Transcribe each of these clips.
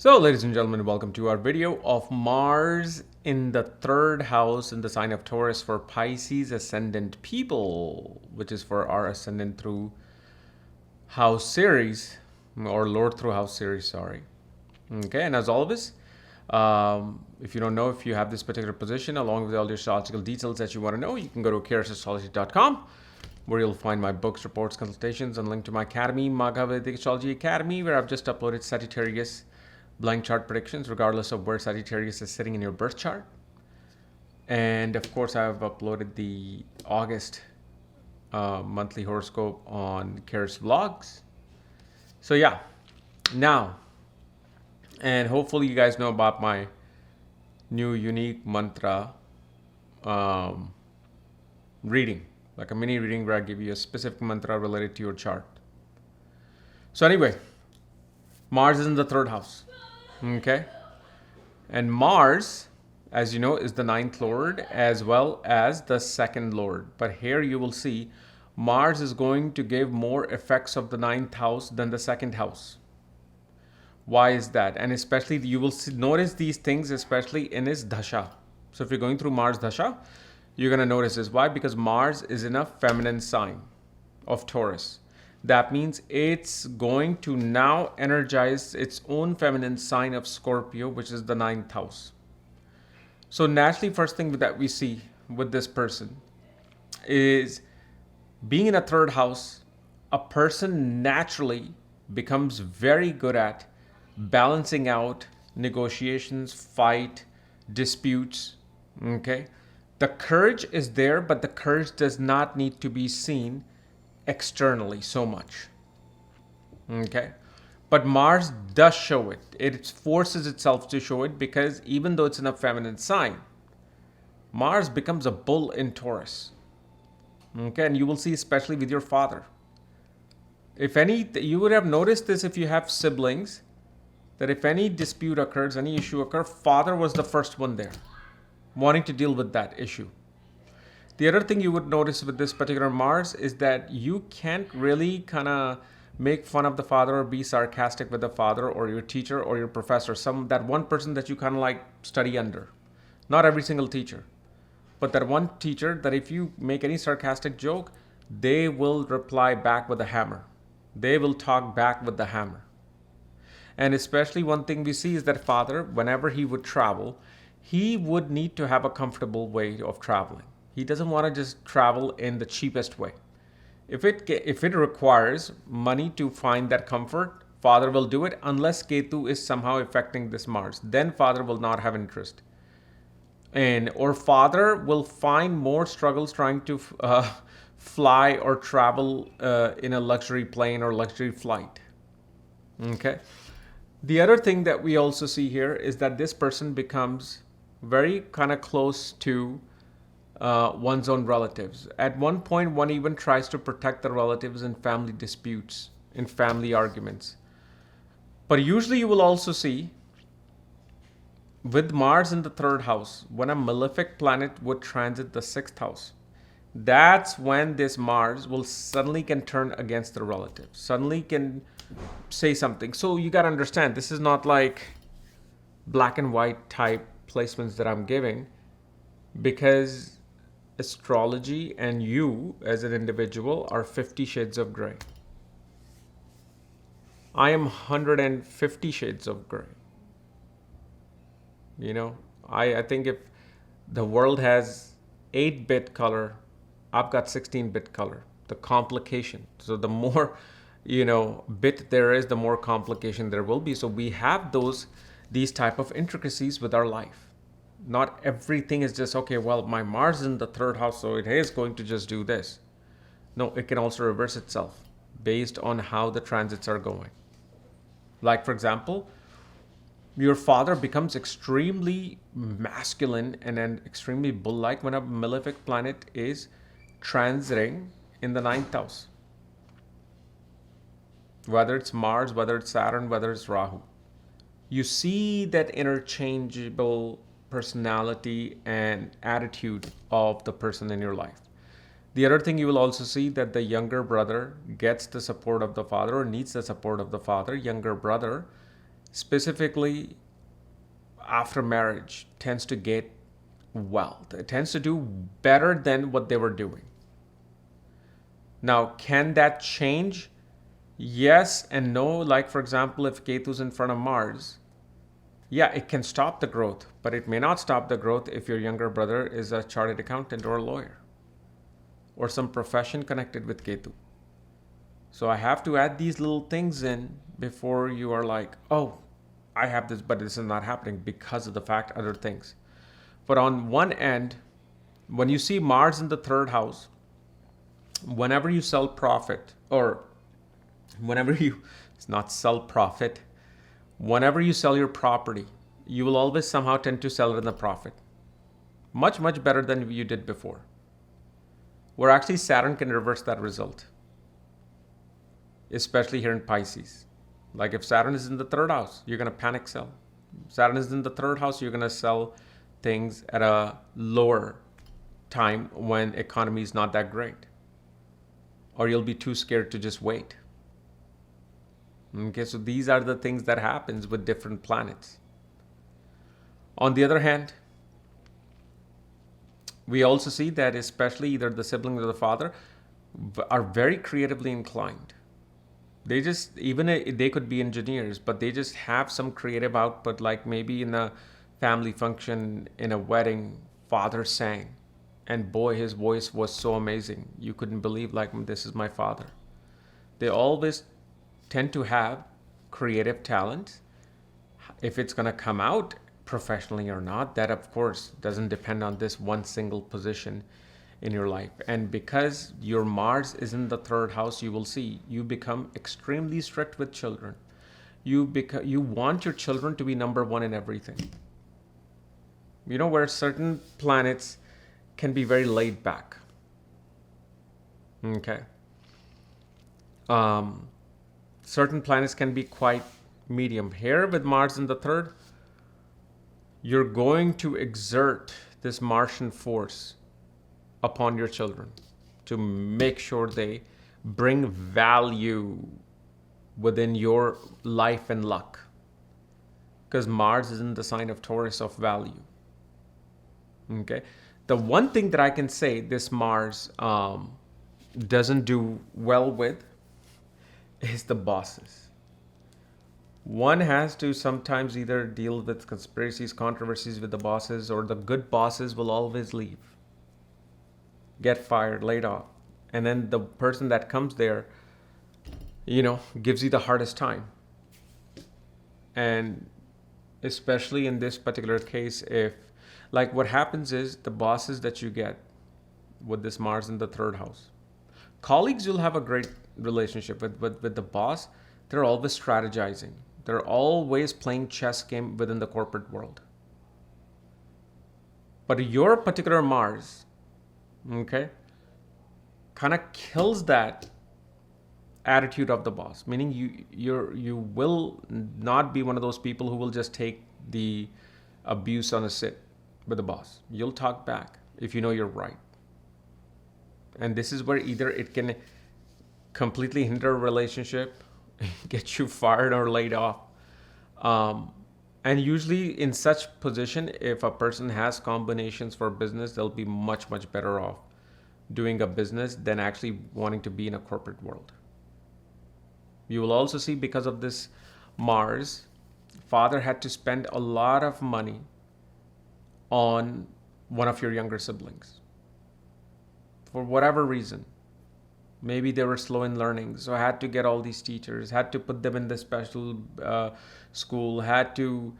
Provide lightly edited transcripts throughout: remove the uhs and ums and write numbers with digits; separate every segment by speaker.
Speaker 1: So, ladies and gentlemen, welcome to our video of Mars in the third house in the sign of Taurus for Pisces ascendant people, which is for our ascendant through house series or Lord through house series, sorry. Okay, and as always, if you don't know if you have this particular position along with all your astrological details that you want to know, you can go to karasastrology.com where you'll find my books, reports, consultations, and link to my academy, Maghavedic Astrology Academy, where I've just uploaded Sagittarius blank chart predictions regardless of where Sagittarius is sitting in your birth chart. And of course, I've uploaded the August monthly horoscope on Karis Vlogs. So yeah, now, and hopefully you guys know about my new unique mantra reading, like a mini reading where I give you a specific mantra related to your chart. So anyway, Mars is in the third house. Okay. And Mars, as you know, is the ninth lord as well as the second lord. But here you will see Mars is going to give more effects of the ninth house than the second house. Why is that? And especially you will notice these things, especially in his dasha. So if you're going through Mars dasha, you're going to notice this. Why? Because Mars is in a feminine sign of Taurus. That means it's going to now energize its own feminine sign of Scorpio, which is the ninth house. So naturally, first thing that we see with this person is being in a third house, a person naturally becomes very good at balancing out negotiations, fight, disputes. Okay. The courage is there, but the courage does not need to be seen externally so much. Okay. But Mars does show it. It forces itself to show it because even though it's in a feminine sign, Mars becomes a bull in Taurus. Okay. And you will see, especially with your father. If any, you would have noticed this if you have siblings, that if any dispute occurs, any issue occurs, father was the first one there, wanting to deal with that issue. The other thing you would notice with this particular Mars is that you can't really kind of make fun of the father or be sarcastic with the father or your teacher or your professor, that one person that you kind of like study under. Not every single teacher, but that one teacher that if you make any sarcastic joke, they will reply back with a hammer. They will talk back with the hammer. And especially one thing we see is that father, whenever he would travel, he would need to have a comfortable way of traveling. He doesn't want to just travel in the cheapest way. If it requires money to find that comfort, father will do it unless Ketu is somehow affecting this Mars. Then father will not have interest. Or father will find more struggles trying to fly or travel in a luxury plane or luxury flight. Okay. The other thing that we also see here is that this person becomes very kind of close to one's own relatives. At one point, one even tries to protect the relatives in family disputes, in family arguments. But usually you will also see with Mars in the third house, when a malefic planet would transit the sixth house, that's when this Mars will suddenly can turn against the relatives, suddenly can say something. So you got to understand, this is not like black and white type placements that I'm giving, because astrology and you as an individual are 50 shades of gray. I am 150 shades of gray. You know, I think if the world has 8-bit color, I've got 16-bit color. The complication. So the more, bit there is, the more complication there will be. So we have these type of intricacies with our life. Not everything is just, okay, well, my Mars is in the third house, so it is going to just do this. No, it can also reverse itself based on how the transits are going. Like, for example, your father becomes extremely masculine and then extremely bull-like when a malefic planet is transiting in the ninth house. Whether it's Mars, whether it's Saturn, whether it's Rahu. You see that interchangeable personality and attitude of the person in your life. The other thing you will also see that the younger brother gets the support of the father or needs the support of the father. Younger brother specifically after marriage, tends to get wealth. It tends to do better than what they were doing. Now, can that change? Yes and no. Like, for example, if Ketu's in front of Mars, yeah, it can stop the growth, but it may not stop the growth if your younger brother is a chartered accountant or a lawyer or some profession connected with Ketu. So I have to add these little things in before you are like, oh, I have this, but this is not happening because of the fact other things. But on one end, when you see Mars in the third house, whenever you sell profit, or whenever you, it's not sell profit, whenever you sell your property, you will always somehow tend to sell it in the profit. Much, much better than you did before. Where actually Saturn can reverse that result, especially here in Pisces. Like if Saturn is in the third house, you're going to panic sell. Saturn is in the third house, you're going to sell things at a lower time when economy is not that great. Or you'll be too scared to just wait. Okay, so these are the things that happens with different planets. On the other hand, we also see that especially either the sibling or the father are very creatively inclined. They just, even they could be engineers, but they just have some creative output, like maybe in a family function, in a wedding, father sang. And boy, his voice was so amazing. You couldn't believe, like, this is my father. They always tend to have creative talent. If it's going to come out professionally or not, that of course doesn't depend on this one single position in your life. And because your Mars is in the third house, you will see you become extremely strict with children. You want your children to be number one in everything. You know, where certain planets can be very laid back. Okay. Certain planets can be quite medium. Here with Mars in the third, you're going to exert this Martian force upon your children to make sure they bring value within your life and luck. Because Mars is in the sign of Taurus of value. Okay. The one thing that I can say this Mars doesn't do well with is the bosses. One has to sometimes either deal with conspiracies, controversies with the bosses, or the good bosses will always leave, get fired, laid off. And then the person that comes there, gives you the hardest time. And especially in this particular case, if, like, what happens is the bosses that you get with this Mars in the third house, colleagues you'll have a great relationship with, but with the boss, they're always strategizing. They're always playing chess game within the corporate world. But your particular Mars, okay, kind of kills that attitude of the boss. Meaning you will not be one of those people who will just take the abuse on a sit with the boss. You'll talk back if you know you're right. And this is where either it can completely hinder a relationship, get you fired or laid off. And usually in such position, if a person has combinations for business, they'll be much, much better off doing a business than actually wanting to be in a corporate world. You will also see, because of this Mars, father had to spend a lot of money on one of your younger siblings for whatever reason. Maybe they were slow in learning, so I had to get all these teachers, had to put them in the special school, had to,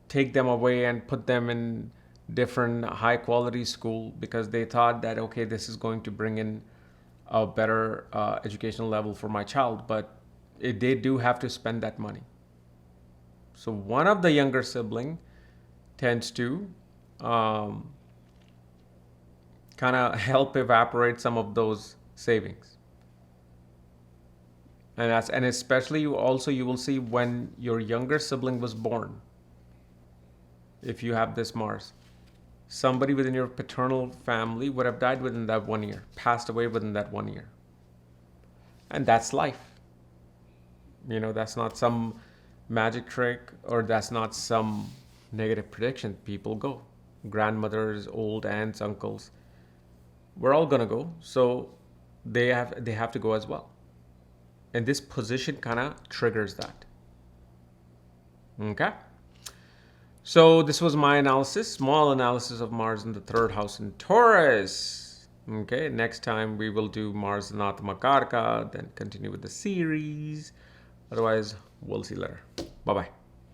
Speaker 1: take them away and put them in different high quality school because they thought that, okay, this is going to bring in a better educational level for my child, but they do have to spend that money. So one of the younger sibling tends to kind of help evaporate some of those savings. And especially you will see when your younger sibling was born, if you have this Mars, somebody within your paternal family would have died within that 1 year, passed away within that 1 year. And that's life. That's not some magic trick, or that's not some negative prediction. People go. Grandmothers, old aunts, uncles. We're all gonna go. So they have to go as well. And this position kind of triggers that. Okay? So this was my analysis, small analysis of Mars in the third house in Taurus. Okay, next time we will do Mars in Atmakarka, then continue with the series. Otherwise, we'll see you later. Bye-bye.